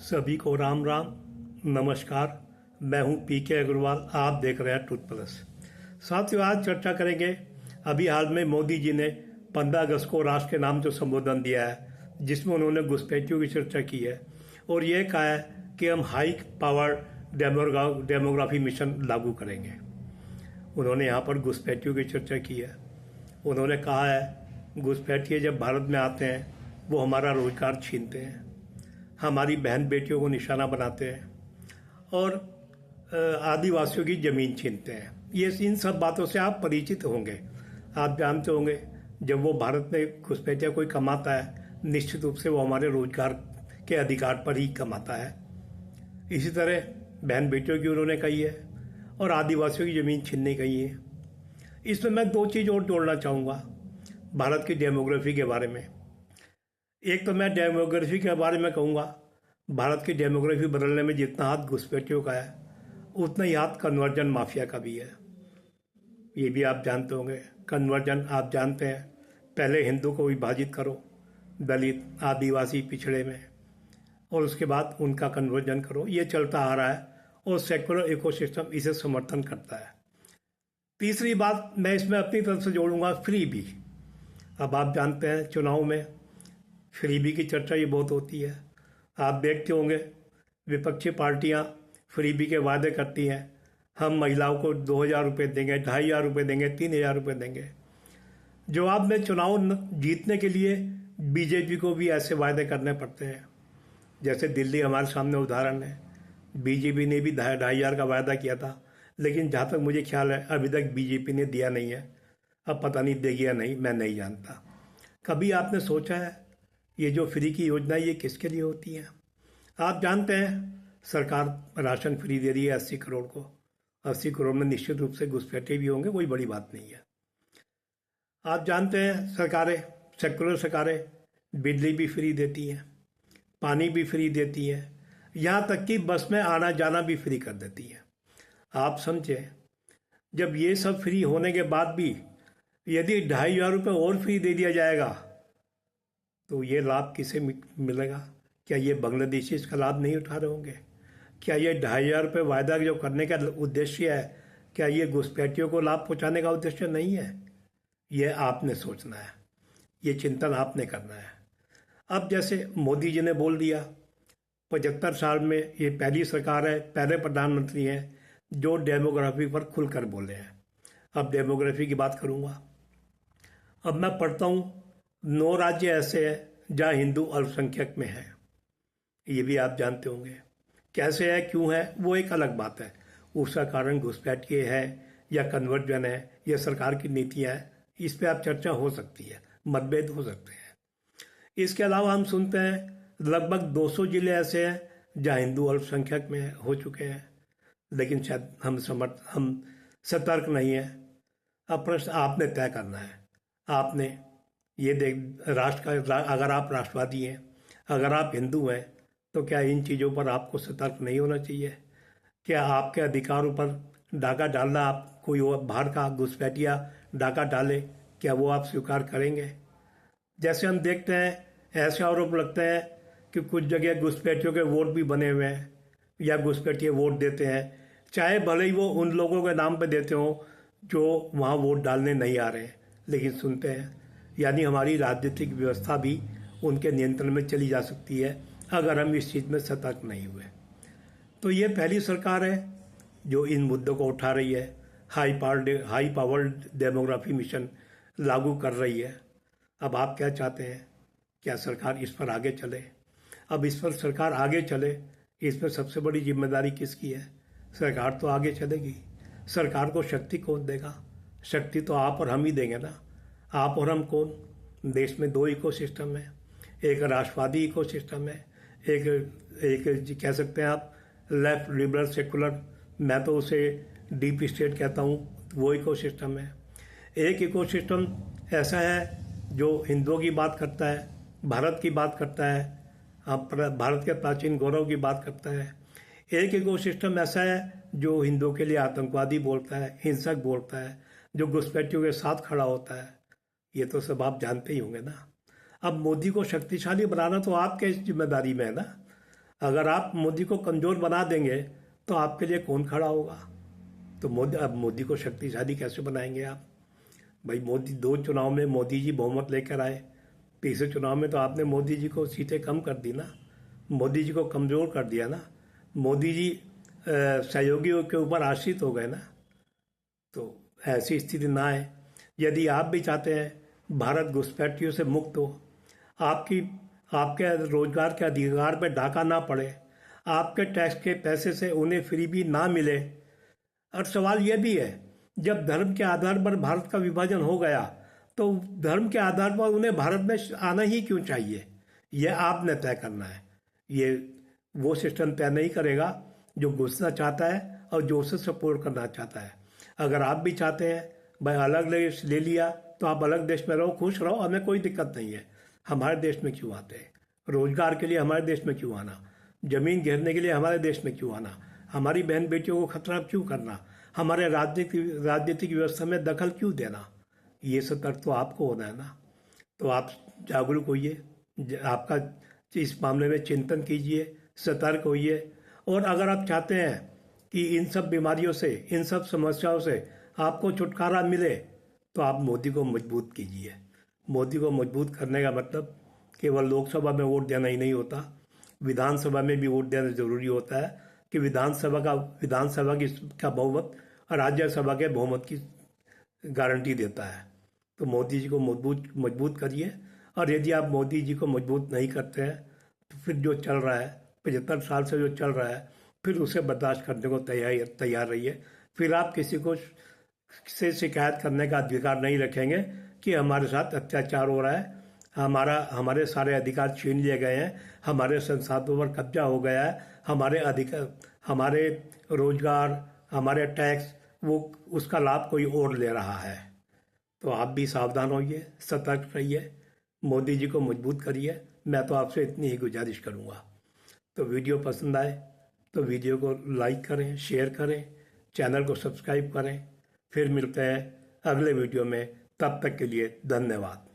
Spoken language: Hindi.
सभी को राम राम नमस्कार। मैं हूं पीके अग्रवाल, आप देख रहे हैं टूथ प्लस। साथियों, आज चर्चा करेंगे अभी हाल में मोदी जी ने 15 अगस्त को राष्ट्र के नाम जो संबोधन दिया है, जिसमें उन्होंने घुसपैठियों की चर्चा की है और ये कहा है कि हम हाई पावर डेमोग्राफी मिशन लागू करेंगे। उन्होंने यहाँ पर घुसपैठियों की चर्चा की है। उन्होंने कहा है घुसपैठिए जब भारत में आते हैं वो हमारा रोजगार छीनते हैं, हमारी बहन बेटियों को निशाना बनाते हैं और आदिवासियों की ज़मीन छीनते हैं। ये इन सब बातों से आप परिचित होंगे। आप जानते होंगे जब वो भारत में घुसपैठिया कोई कमाता है, निश्चित रूप से वो हमारे रोजगार के अधिकार पर ही कमाता है। इसी तरह बहन बेटियों की उन्होंने कही है और आदिवासियों की ज़मीन छीनने कही है। इसमें मैं दो चीज़ और जोड़ना चाहूँगा भारत की डेमोग्राफी के बारे में। एक तो मैं डेमोग्राफी के बारे में कहूँगा, भारत की डेमोग्राफी बदलने में जितना हाथ घुसपैठियों का है उतना ही हाथ कन्वर्जन माफिया का भी है। ये भी आप जानते होंगे। कन्वर्जन आप जानते हैं, पहले हिंदू को विभाजित करो दलित आदिवासी पिछड़े में और उसके बाद उनका कन्वर्जन करो। ये चलता आ रहा है और सेक्युलर इकोसिस्टम इसे समर्थन करता है। तीसरी बात मैं इसमें अपनी तरफ से जोड़ूंगा, फ्री बी। अब आप जानते हैं चुनाव में फ्रीबी की चर्चा ये बहुत होती है। आप देखते होंगे विपक्षी पार्टियां फ्रीबी के वादे करती हैं, हम महिलाओं को 2,000 रुपये देंगे, 2,500 रुपये देंगे, 3,000 रुपये देंगे। जवाब में चुनाव जीतने के लिए बीजेपी को भी ऐसे वादे करने पड़ते हैं। जैसे दिल्ली हमारे सामने उदाहरण है, बीजेपी ने भी 2,500 का वादा किया था, लेकिन जहाँ तक मुझे ख्याल है अभी तक बीजेपी ने दिया नहीं है। अब पता नहीं देगी या नहीं, मैं नहीं जानता। कभी आपने सोचा है ये जो फ्री की योजना ये किसके लिए होती है? आप जानते हैं सरकार राशन फ्री दे रही है 80 करोड़ को। 80 करोड़ में निश्चित रूप से घुसपैठे भी होंगे, कोई बड़ी बात नहीं है। आप जानते हैं सरकारें, सेकुलर सरकारें बिजली भी फ्री देती हैं, पानी भी फ्री देती है, यहाँ तक कि बस में आना जाना भी फ्री कर देती है। आप समझे, जब ये सब फ्री होने के बाद भी यदि 2,500 रुपये और फ्री दे दिया जाएगा तो ये लाभ किसे मिलेगा? क्या ये बांग्लादेशी इसका लाभ नहीं उठा रहे होंगे? क्या ये 2,500 रुपये वायदा जो करने का उद्देश्य है, क्या ये घुसपैठियों को लाभ पहुंचाने का उद्देश्य नहीं है? ये आपने सोचना है, ये चिंतन आपने करना है। अब जैसे मोदी जी ने बोल दिया 75 साल में ये पहली सरकार है, पहले प्रधानमंत्री हैं जो डेमोग्राफी पर खुलकर बोले हैं। अब डेमोग्राफी की बात करूँगा। अब मैं पढ़ता हूँ 9 राज्य ऐसे हैं जहाँ हिंदू अल्पसंख्यक में है। ये भी आप जानते होंगे। कैसे है, क्यों है, वो एक अलग बात है। उसका कारण घुसपैठिए है या कन्वर्जन है या सरकार की नीतियाँ है, इस पर आप चर्चा हो सकती है, मतभेद हो सकते हैं। इसके अलावा हम सुनते हैं लगभग 200 जिले ऐसे हैं जहाँ हिंदू अल्पसंख्यक में हो चुके हैं, लेकिन शायद हम सतर्क नहीं है। अब प्रश्न आपने तय करना है। आपने ये देख अगर आप राष्ट्रवादी हैं, अगर आप हिंदू हैं, तो क्या इन चीज़ों पर आपको सतर्क नहीं होना चाहिए? क्या आपके अधिकारों पर डाका डालना, आप कोई बाहर का घुसपैठिया डाका डाले, क्या वो आप स्वीकार करेंगे? जैसे हम देखते हैं ऐसे आरोप लगते हैं कि कुछ जगह घुसपैठियों के वोट भी बने हुए हैं या घुसपैठिए वोट देते हैं, चाहे भले ही वो उन लोगों के नाम पे देते हों जो वहाँ वोट डालने नहीं आ रहे हैं, लेकिन सुनते हैं। यानी हमारी राजनीतिक व्यवस्था भी उनके नियंत्रण में चली जा सकती है अगर हम इस चीज़ में सतर्क नहीं हुए। तो ये पहली सरकार है जो इन मुद्दों को उठा रही है, हाई पावर डेमोग्राफी मिशन लागू कर रही है। अब आप क्या चाहते हैं? क्या सरकार इस पर आगे चले? अब इस पर सरकार आगे चले, इसमें सबसे बड़ी जिम्मेदारी किसकी है? सरकार तो आगे चलेगी। सरकार को शक्ति कौन देगा? शक्ति तो आप और हम ही देंगे ना। आप और हम कौन? देश में 2 इकोसिस्टम है, एक राष्ट्रवादी इकोसिस्टम है, एक कह सकते हैं आप लेफ्ट लिबरल सेकुलर, मैं तो उसे डीप स्टेट कहता हूँ, वो इकोसिस्टम है। एक इकोसिस्टम ऐसा है जो हिंदुओं की बात करता है, भारत की बात करता है, भारत के प्राचीन गौरव की बात करता है। एक इकोसिस्टम ऐसा है जो हिंदुओं के लिए आतंकवादी बोलता है, हिंसक बोलता है, जो घुसपैठियों के साथ खड़ा होता है। ये तो सब आप जानते ही होंगे ना। अब मोदी को शक्तिशाली बनाना तो आपके जिम्मेदारी में है ना। अगर आप मोदी को कमज़ोर बना देंगे तो आपके लिए कौन खड़ा होगा? तो अब मोदी को शक्तिशाली कैसे बनाएंगे आप? भाई मोदी 2 चुनाव में मोदी जी बहुमत लेकर आए, तीसरे चुनाव में तो आपने मोदी जी को सीटें कम कर दी ना, मोदी जी को कमज़ोर कर दिया ना, मोदी जी सहयोगियों के ऊपर आश्रित हो गए ना। तो ऐसी स्थिति ना आए। यदि आप भी चाहते हैं भारत घुसपैठियों से मुक्त हो, आपकी आपके रोजगार के अधिकार पर डाका ना पड़े, आपके टैक्स के पैसे से उन्हें फ्री भी ना मिले। और सवाल यह भी है, जब धर्म के आधार पर भारत का विभाजन हो गया तो धर्म के आधार पर उन्हें भारत में आना ही क्यों चाहिए? यह आपने तय करना है। ये वो सिस्टम तय नहीं करेगा जो घुसना चाहता है और जो उसे सपोर्ट करना चाहता है। अगर आप भी चाहते हैं भाई अलग देश ले लिया तो आप अलग देश में रहो, खुश रहो, हमें कोई दिक्कत नहीं है। हमारे देश में क्यों आते हैं? रोजगार के लिए हमारे देश में क्यों आना? जमीन घेरने के लिए हमारे देश में क्यों आना? हमारी बहन बेटियों को खतरा क्यों करना? हमारे राजनीतिक व्यवस्था में दखल क्यों देना? ये सतर्क तो आपको होना है ना। तो आप जागरूक होइए, आपका इस मामले में चिंतन कीजिए, सतर्क होइए। और अगर आप चाहते हैं कि इन सब बीमारियों से, इन सब समस्याओं से आपको छुटकारा मिले तो आप मोदी को मजबूत कीजिए। मोदी को मजबूत करने का मतलब केवल लोकसभा में वोट देना ही नहीं होता, विधानसभा में भी वोट देना जरूरी होता है कि विधानसभा की का बहुमत राज्यसभा के बहुमत की गारंटी देता है। तो मोदी जी को मजबूत करिए। और यदि आप मोदी जी को मजबूत नहीं करते हैं तो फिर जो चल रहा है 75 साल से जो चल रहा है, फिर उसे बर्दाश्त करने को तैयार रहिए। फिर आप किसी को से शिकायत करने का अधिकार नहीं रखेंगे कि हमारे साथ अत्याचार हो रहा है, हमारे सारे अधिकार छीन लिए गए हैं, हमारे संसाधनों पर कब्जा हो गया है, हमारे रोजगार, हमारे टैक्स, वो उसका लाभ कोई और ले रहा है। तो आप भी सावधान होइए, सतर्क रहिए, मोदी जी को मजबूत करिए। मैं तो आपसे इतनी ही गुजारिश करूँगा। तो वीडियो पसंद आए तो वीडियो को लाइक करें, शेयर करें, चैनल को सब्सक्राइब करें। फिर मिलते हैं अगले वीडियो में, तब तक के लिए धन्यवाद।